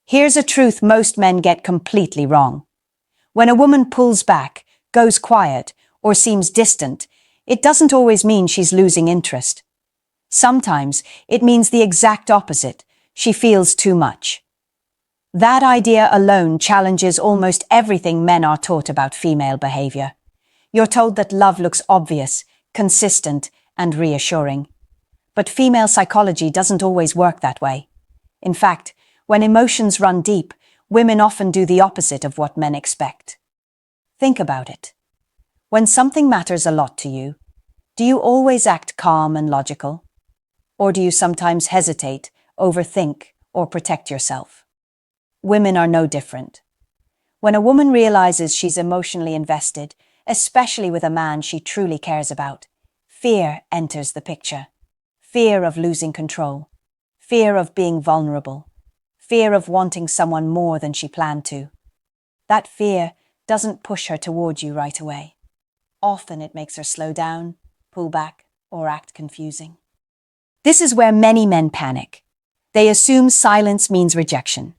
Here's a truth most men get completely wrong. When a woman pulls back, goes quiet, or seems distant, it doesn't always mean she's losing interest. Sometimes it means the exact opposite. She feels too much. That idea alone challenges almost everything men are taught about female behavior. You're told that love looks obvious, consistent, and reassuring. But female psychology doesn't always work that way. In fact, when emotions run deep, women often do the opposite of what men expect. Think about it. When something matters a lot to you, do you always act calm and logical? Or do you sometimes hesitate, overthink, or protect yourself? Women are no different. When a woman realizes she's emotionally invested, especially with a man she truly cares about, fear enters the picture. Fear of losing control. Fear of being vulnerable. Fear of wanting someone more than she planned to. That fear doesn't push her towards you right away. Often it makes her slow down, pull back, or act confusing. This is where many men panic. They assume silence means rejection.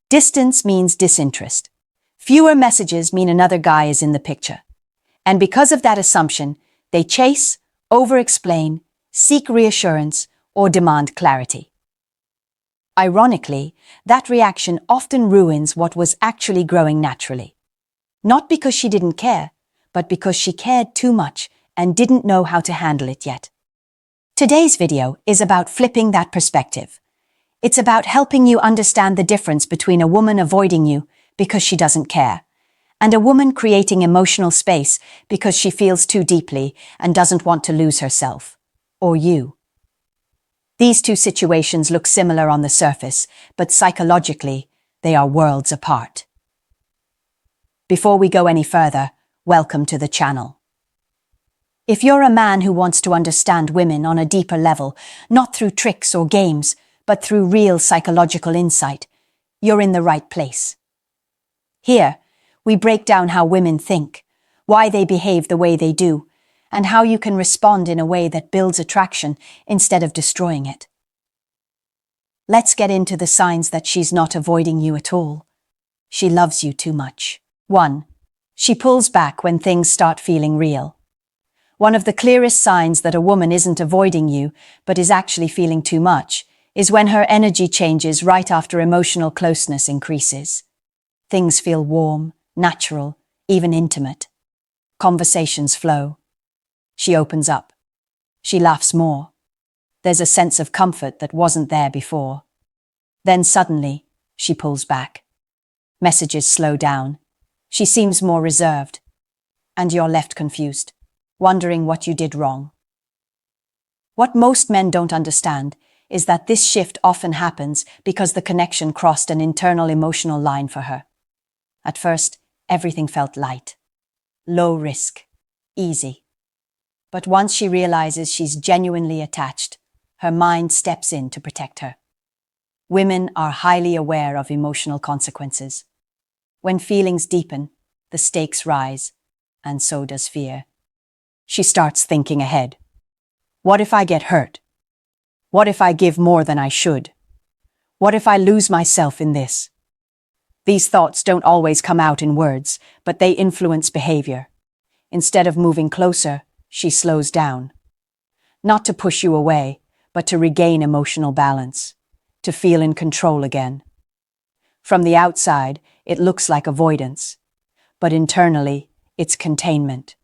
Distance means disinterest. Fewer messages mean another guy is in the picture. And because of that assumption, they chase, over-explain, seek reassurance, or demand clarity. Ironically, that reaction often ruins what was actually growing naturally. Not because she didn't care, but because she cared too much and didn't know how to handle it yet. Today's video is about flipping that perspective. It's about helping you understand the difference between a woman avoiding you because she doesn't care, and a woman creating emotional space because she feels too deeply and doesn't want to lose herself, or you. These two situations look similar on the surface, but psychologically, they are worlds apart. Before we go any further, welcome to the channel. If you're a man who wants to understand women on a deeper level, not through tricks or games, but through real psychological insight, you're in the right place. Here, we break down how women think, why they behave the way they do, and how you can respond in a way that builds attraction instead of destroying it. Let's get into the signs that she's not avoiding you at all. She loves you too much. 1. She pulls back when things start feeling real. One of the clearest signs that a woman isn't avoiding you, but is actually feeling too much, is when her energy changes right after emotional closeness increases. Things feel warm, natural, even intimate. Conversations flow. She opens up. She laughs more. There's a sense of comfort that wasn't there before. Then suddenly, she pulls back. Messages slow down. She seems more reserved. And you're left confused, wondering what you did wrong. What most men don't understand is that this shift often happens because the connection crossed an internal emotional line for her. At first, everything felt light, low risk, easy. But once she realizes she's genuinely attached, her mind steps in to protect her. Women are highly aware of emotional consequences. When feelings deepen, the stakes rise, and so does fear. She starts thinking ahead. What if I get hurt? What if I give more than I should? What if I lose myself in this? These thoughts don't always come out in words, but they influence behavior. Instead of moving closer, she slows down. Not to push you away, but to regain emotional balance, to feel in control again. From the outside, it looks like avoidance, but internally, it's containment.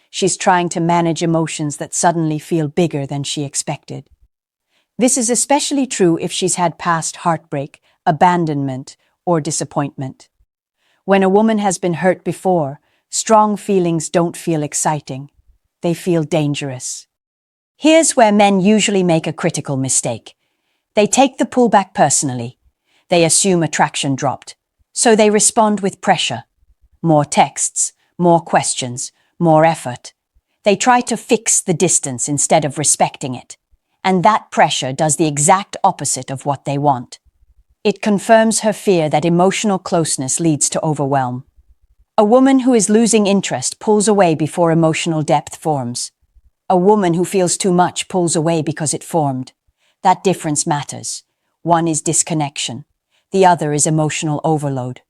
She's trying to manage emotions that suddenly feel bigger than she expected. This is especially true if she's had past heartbreak, abandonment, or disappointment. When a woman has been hurt before, strong feelings don't feel exciting. They feel dangerous. Here's where men usually make a critical mistake. They take the pullback personally. They assume attraction dropped. So they respond with pressure. More texts, more questions, more effort. They try to fix the distance instead of respecting it. And that pressure does the exact opposite of what they want. It confirms her fear that emotional closeness leads to overwhelm. A woman who is losing interest pulls away before emotional depth forms. A woman who feels too much pulls away because it formed. That difference matters. One is disconnection. The other is emotional overload.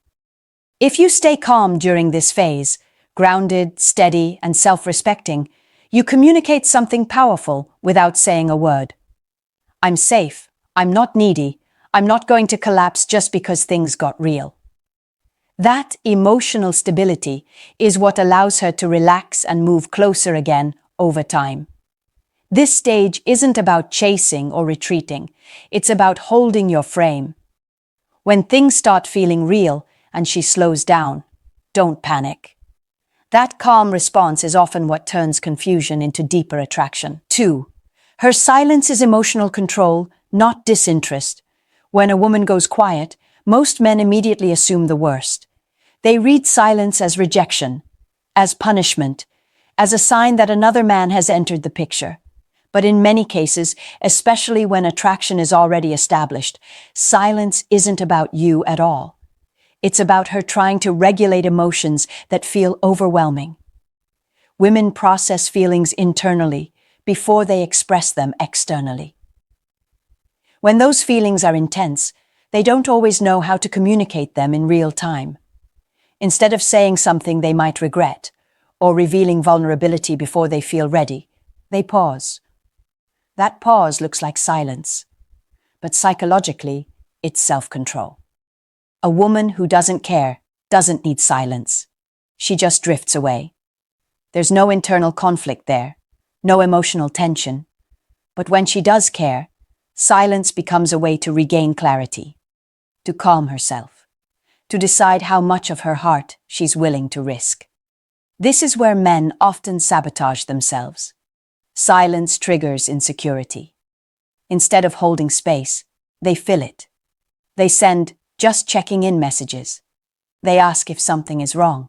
If you stay calm during this phase, grounded, steady, and self-respecting, you communicate something powerful without saying a word. I'm safe. I'm not needy. I'm not going to collapse just because things got real. That emotional stability is what allows her to relax and move closer again over time. This stage isn't about chasing or retreating. It's about holding your frame. When things start feeling real and she slows down, don't panic. That calm response is often what turns confusion into deeper attraction. 2. Her silence is emotional control, not disinterest. When a woman goes quiet, most men immediately assume the worst. They read silence as rejection, as punishment, as a sign that another man has entered the picture. But in many cases, especially when attraction is already established, silence isn't about you at all. It's about her trying to regulate emotions that feel overwhelming. Women process feelings internally before they express them externally. When those feelings are intense, they don't always know how to communicate them in real time. Instead of saying something they might regret, or revealing vulnerability before they feel ready, they pause. That pause looks like silence, but psychologically, it's self-control. A woman who doesn't care doesn't need silence. She just drifts away. There's no internal conflict there, no emotional tension. But when she does care, silence becomes a way to regain clarity, to calm herself, to decide how much of her heart she's willing to risk. This is where men often sabotage themselves. Silence triggers insecurity. Instead of holding space, they fill it. They send just checking in messages. They ask if something is wrong.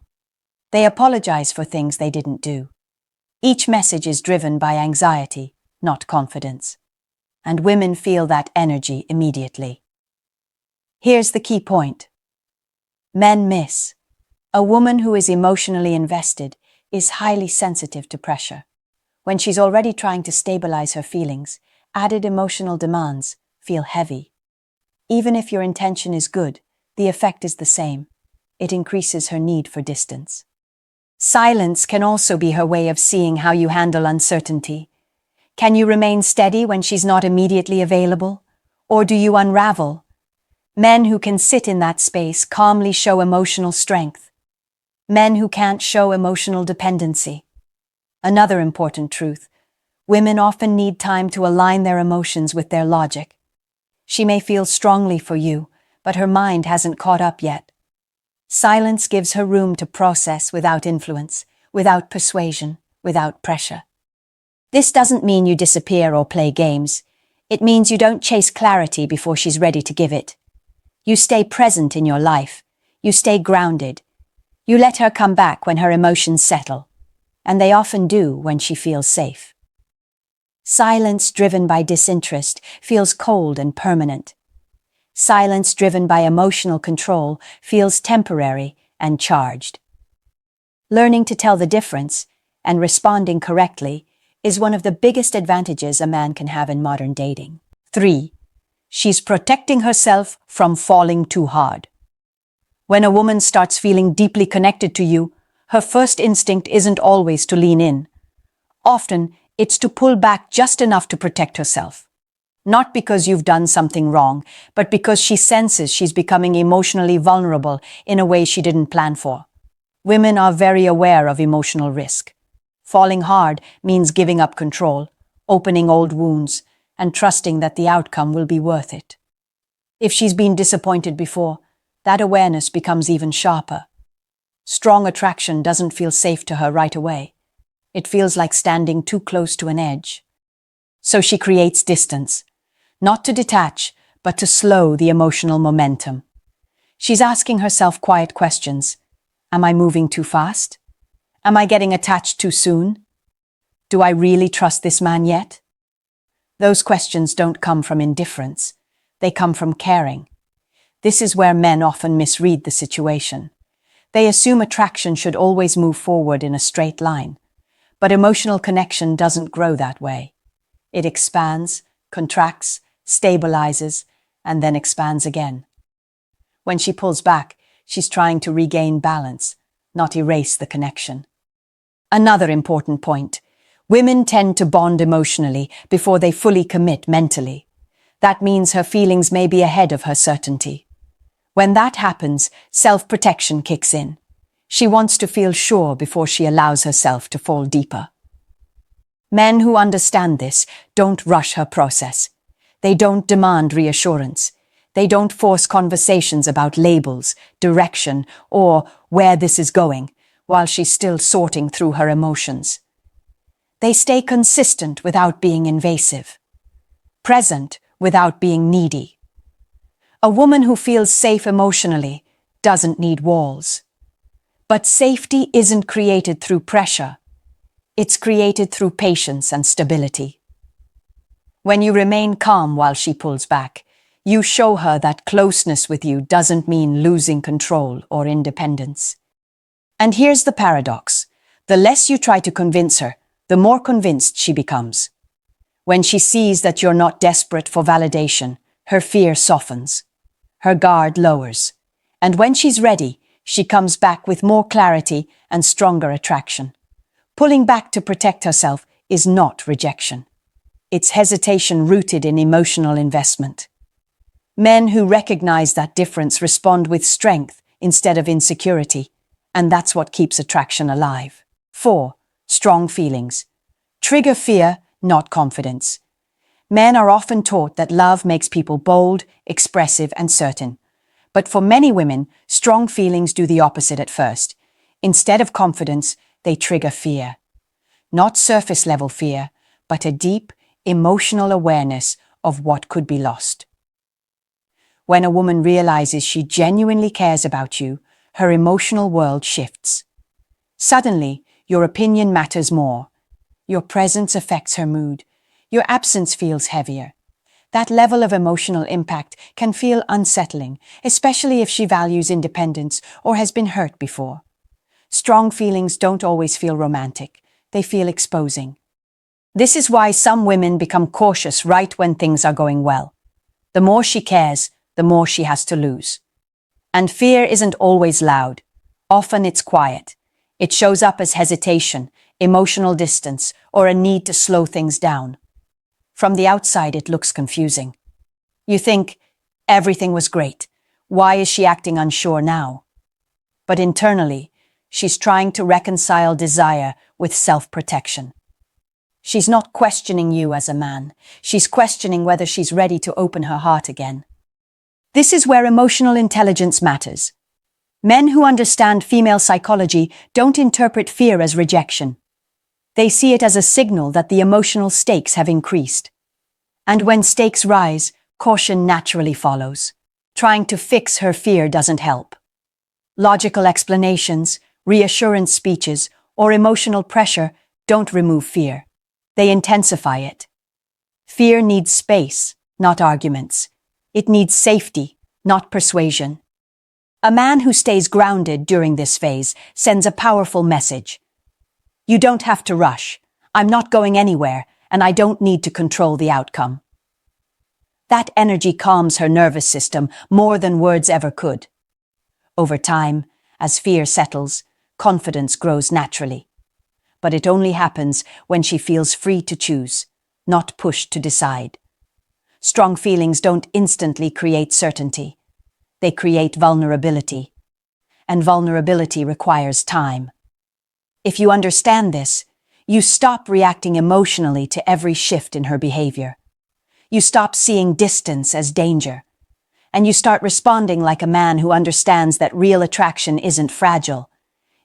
They apologize for things they didn't do. Each message is driven by anxiety, not confidence. And women feel that energy immediately. Here's the key point. Men miss. A woman who is emotionally invested is highly sensitive to pressure. When she's already trying to stabilize her feelings, added emotional demands feel heavy. Even if your intention is good, the effect is the same. It increases her need for distance. Silence can also be her way of seeing how you handle uncertainty. Can you remain steady when she's not immediately available? Or do you unravel? Men who can sit in that space calmly show emotional strength. Men who can't show emotional dependency. Another important truth: women often need time to align their emotions with their logic. She may feel strongly for you, but her mind hasn't caught up yet. Silence gives her room to process without influence, without persuasion, without pressure. This doesn't mean you disappear or play games. It means you don't chase clarity before she's ready to give it. You stay present in your life. You stay grounded. You let her come back when her emotions settle. And they often do when she feels safe. Silence driven by disinterest feels cold and permanent. Silence driven by emotional control feels temporary and charged. Learning to tell the difference and responding correctly is one of the biggest advantages a man can have in modern dating. 3. She's protecting herself from falling too hard. When a woman starts feeling deeply connected to you, her first instinct isn't always to lean in. Often, it's to pull back just enough to protect herself. Not because you've done something wrong, but because she senses she's becoming emotionally vulnerable in a way she didn't plan for. Women are very aware of emotional risk. Falling hard means giving up control, opening old wounds, and trusting that the outcome will be worth it. If she's been disappointed before, that awareness becomes even sharper. Strong attraction doesn't feel safe to her right away. It feels like standing too close to an edge. So she creates distance, not to detach, but to slow the emotional momentum. She's asking herself quiet questions. Am I moving too fast? Am I getting attached too soon? Do I really trust this man yet? Those questions don't come from indifference. They come from caring. This is where men often misread the situation. They assume attraction should always move forward in a straight line. But emotional connection doesn't grow that way. It expands, contracts, stabilizes, and then expands again. When she pulls back, she's trying to regain balance, not erase the connection. Another important point. Women tend to bond emotionally before they fully commit mentally. That means her feelings may be ahead of her certainty. When that happens, self-protection kicks in. She wants to feel sure before she allows herself to fall deeper. Men who understand this don't rush her process. They don't demand reassurance. They don't force conversations about labels, direction, or where this is going, while she's still sorting through her emotions. They stay consistent without being invasive, present without being needy. A woman who feels safe emotionally doesn't need walls. But safety isn't created through pressure. It's created through patience and stability. When you remain calm while she pulls back, you show her that closeness with you doesn't mean losing control or independence. And here's the paradox. The less you try to convince her, the more convinced she becomes. When she sees that you're not desperate for validation, her fear softens. Her guard lowers. And when she's ready, she comes back with more clarity and stronger attraction. Pulling back to protect herself is not rejection. It's hesitation rooted in emotional investment. Men who recognize that difference respond with strength instead of insecurity, and that's what keeps attraction alive. 4. Strong feelings. Trigger fear, not confidence. Men are often taught that love makes people bold, expressive, and certain. But for many women, strong feelings do the opposite at first. Instead of confidence, they trigger fear. Not surface-level fear, but a deep, emotional awareness of what could be lost. When a woman realizes she genuinely cares about you, her emotional world shifts. Suddenly, your opinion matters more. Your presence affects her mood. Your absence feels heavier. That level of emotional impact can feel unsettling, especially if she values independence or has been hurt before. Strong feelings don't always feel romantic. They feel exposing. This is why some women become cautious right when things are going well. The more she cares, the more she has to lose. And fear isn't always loud. Often it's quiet. It shows up as hesitation, emotional distance, or a need to slow things down. From the outside, it looks confusing. You think, everything was great. Why is she acting unsure now? But internally, she's trying to reconcile desire with self-protection. She's not questioning you as a man. She's questioning whether she's ready to open her heart again. This is where emotional intelligence matters. Men who understand female psychology don't interpret fear as rejection. They see it as a signal that the emotional stakes have increased. And when stakes rise, caution naturally follows. Trying to fix her fear doesn't help. Logical explanations, reassurance speeches, or emotional pressure don't remove fear. They intensify it. Fear needs space, not arguments. It needs safety, not persuasion. A man who stays grounded during this phase sends a powerful message. You don't have to rush. I'm not going anywhere, and I don't need to control the outcome. That energy calms her nervous system more than words ever could. Over time, as fear settles, confidence grows naturally. But it only happens when she feels free to choose, not pushed to decide. Strong feelings don't instantly create certainty. They create vulnerability. And vulnerability requires time. If you understand this, you stop reacting emotionally to every shift in her behavior. You stop seeing distance as danger. And you start responding like a man who understands that real attraction isn't fragile.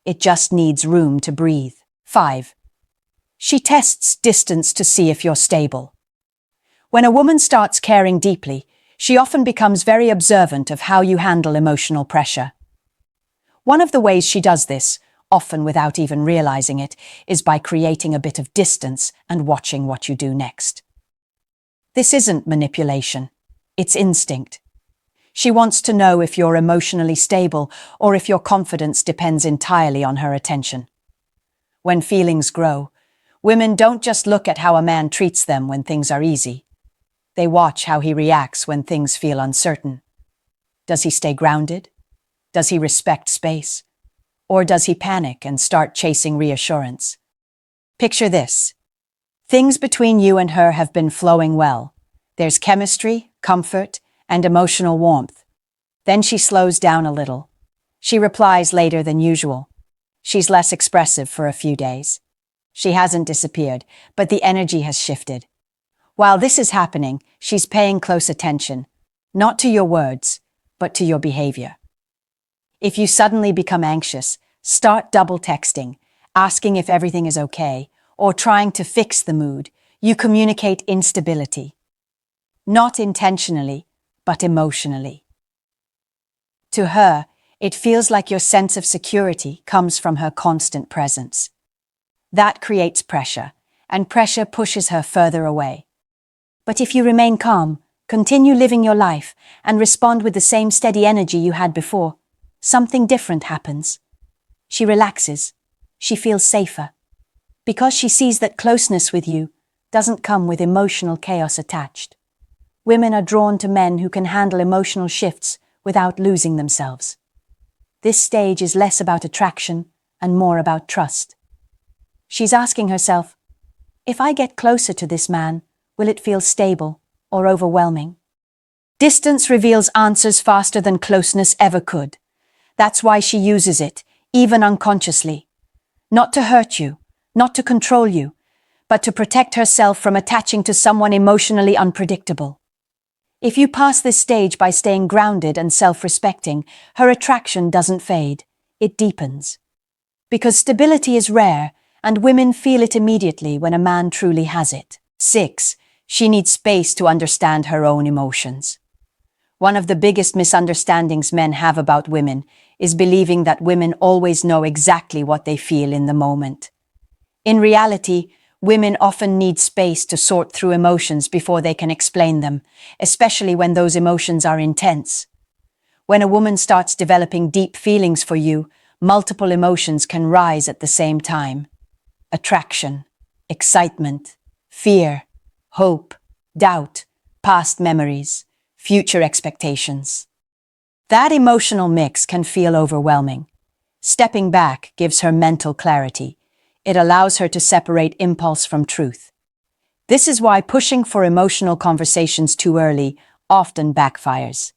It just needs room to breathe. 5. She tests distance to see if you're stable. When a woman starts caring deeply, she often becomes very observant of how you handle emotional pressure. One of the ways she does this, often without even realizing it, is by creating a bit of distance and watching what you do next. This isn't manipulation. It's instinct. She wants to know if you're emotionally stable or if your confidence depends entirely on her attention. When feelings grow, women don't just look at how a man treats them when things are easy. They watch how he reacts when things feel uncertain. Does he stay grounded? Does he respect space? Or does he panic and start chasing reassurance? Picture this. Things between you and her have been flowing well. There's chemistry, comfort, and emotional warmth. Then she slows down a little. She replies later than usual. She's less expressive for a few days. She hasn't disappeared, but the energy has shifted. While this is happening, she's paying close attention, not to your words, but to your behavior. If you suddenly become anxious, start double texting, asking if everything is okay, or trying to fix the mood, you communicate instability. Not intentionally, but emotionally. To her, it feels like your sense of security comes from her constant presence. That creates pressure, and pressure pushes her further away. But if you remain calm, continue living your life, and respond with the same steady energy you had before, something different happens. She relaxes. She feels safer. Because she sees that closeness with you doesn't come with emotional chaos attached. Women are drawn to men who can handle emotional shifts without losing themselves. This stage is less about attraction and more about trust. She's asking herself, if I get closer to this man, will it feel stable or overwhelming? Distance reveals answers faster than closeness ever could. That's why she uses it, even unconsciously. Not to hurt you, not to control you, but to protect herself from attaching to someone emotionally unpredictable. If you pass this stage by staying grounded and self-respecting, her attraction doesn't fade, it deepens. Because stability is rare, and women feel it immediately when a man truly has it. 6. She needs space to understand her own emotions. One of the biggest misunderstandings men have about women is believing that women always know exactly what they feel in the moment. In reality, women often need space to sort through emotions before they can explain them, especially when those emotions are intense. When a woman starts developing deep feelings for you, multiple emotions can rise at the same time. Attraction, excitement, fear, hope, doubt, past memories, future expectations. That emotional mix can feel overwhelming. Stepping back gives her mental clarity. It allows her to separate impulse from truth. This is why pushing for emotional conversations too early often backfires.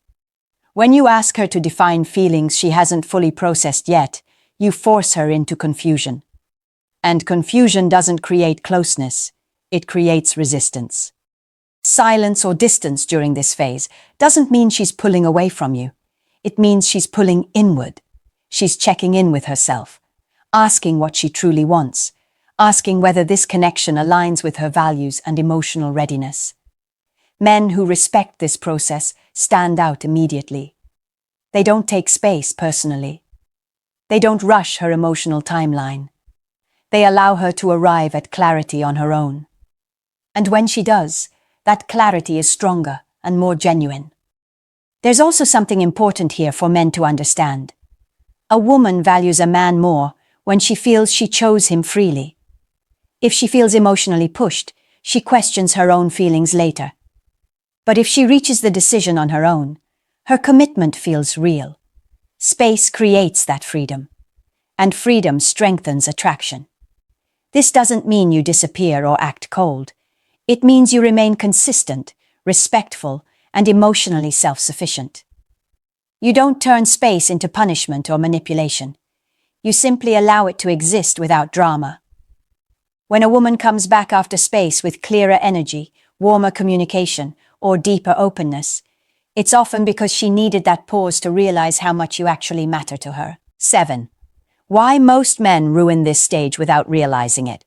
When you ask her to define feelings she hasn't fully processed yet, you force her into confusion. And confusion doesn't create closeness, it creates resistance. Silence or distance during this phase doesn't mean she's pulling away from you. It means she's pulling inward. She's checking in with herself, asking what she truly wants, asking whether this connection aligns with her values and emotional readiness. Men who respect this process stand out immediately. They don't take space personally. They don't rush her emotional timeline. They allow her to arrive at clarity on her own. And when she does, that clarity is stronger and more genuine. There's also something important here for men to understand. A woman values a man more when she feels she chose him freely. If she feels emotionally pushed, she questions her own feelings later. But if she reaches the decision on her own, her commitment feels real. Space creates that freedom, and freedom strengthens attraction. This doesn't mean you disappear or act cold. It means you remain consistent, respectful, and emotionally self-sufficient. You don't turn space into punishment or manipulation. You simply allow it to exist without drama. When a woman comes back after space with clearer energy, warmer communication, or deeper openness, it's often because she needed that pause to realize how much you actually matter to her. 7. Why most men ruin this stage without realizing it.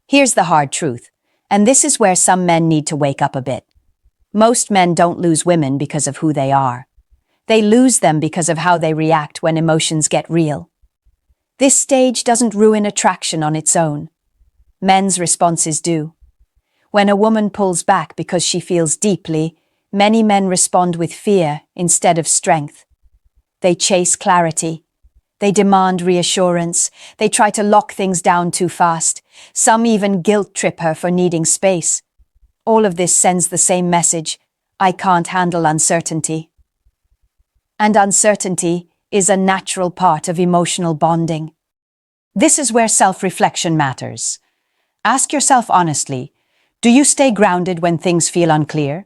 Here's the hard truth, and this is where some men need to wake up a bit. Most men don't lose women because of who they are. They lose them because of how they react when emotions get real. This stage doesn't ruin attraction on its own. Men's responses do. When a woman pulls back because she feels deeply, many men respond with fear instead of strength. They chase clarity. They demand reassurance. They try to lock things down too fast. Some even guilt trip her for needing space. All of this sends the same message: I can't handle uncertainty. And uncertainty is a natural part of emotional bonding. This is where self-reflection matters. Ask yourself honestly, do you stay grounded when things feel unclear?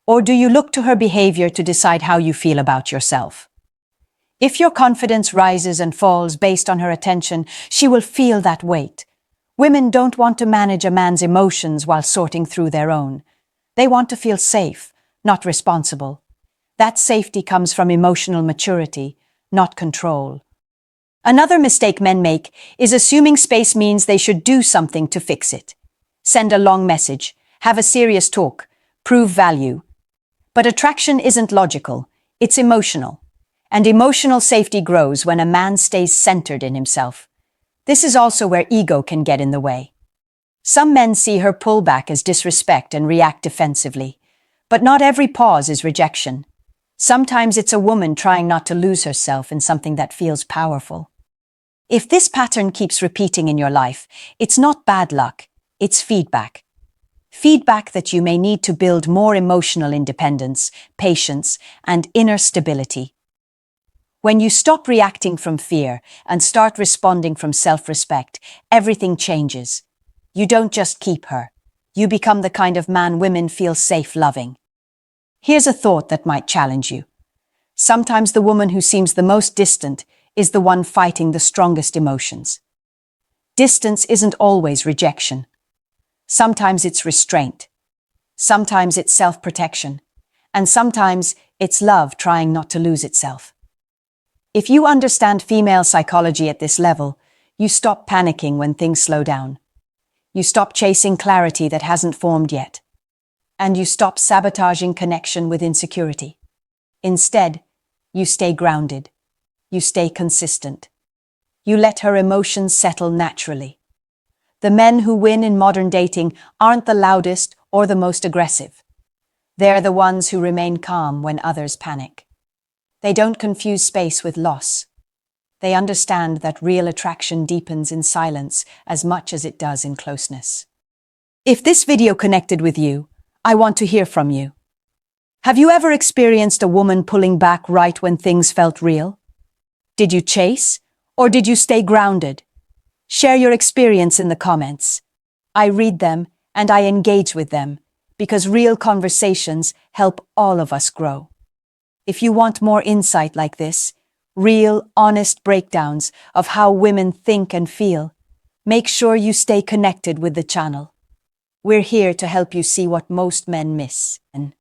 Or do you look to her behavior to decide how you feel about yourself? If your confidence rises and falls based on her attention, she will feel that weight. Women don't want to manage a man's emotions while sorting through their own. They want to feel safe, not responsible. That safety comes from emotional maturity, not control. Another mistake men make is assuming space means they should do something to fix it. Send a long message, have a serious talk, prove value. But attraction isn't logical, it's emotional. And emotional safety grows when a man stays centered in himself. This is also where ego can get in the way. Some men see her pull back as disrespect and react defensively. But not every pause is rejection. Sometimes it's a woman trying not to lose herself in something that feels powerful. If this pattern keeps repeating in your life, it's not bad luck, it's feedback. Feedback that you may need to build more emotional independence, patience, and inner stability. When you stop reacting from fear and start responding from self-respect, everything changes. You don't just keep her. You become the kind of man women feel safe loving. Here's a thought that might challenge you. Sometimes the woman who seems the most distant is the one fighting the strongest emotions. Distance isn't always rejection. Sometimes it's restraint. Sometimes it's self-protection. And sometimes it's love trying not to lose itself. If you understand female psychology at this level, you stop panicking when things slow down. You stop chasing clarity that hasn't formed yet. And you stop sabotaging connection with insecurity. Instead, you stay grounded. You stay consistent. You let her emotions settle naturally. The men who win in modern dating aren't the loudest or the most aggressive. They're the ones who remain calm when others panic. They don't confuse space with loss. They understand that real attraction deepens in silence as much as it does in closeness. If this video connected with you, I want to hear from you. Have you ever experienced a woman pulling back right when things felt real? Did you chase, or did you stay grounded? Share your experience in the comments. I read them and I engage with them because real conversations help all of us grow. If you want more insight like this, real, honest breakdowns of how women think and feel, make sure you stay connected with the channel. We're here to help you see what most men miss. And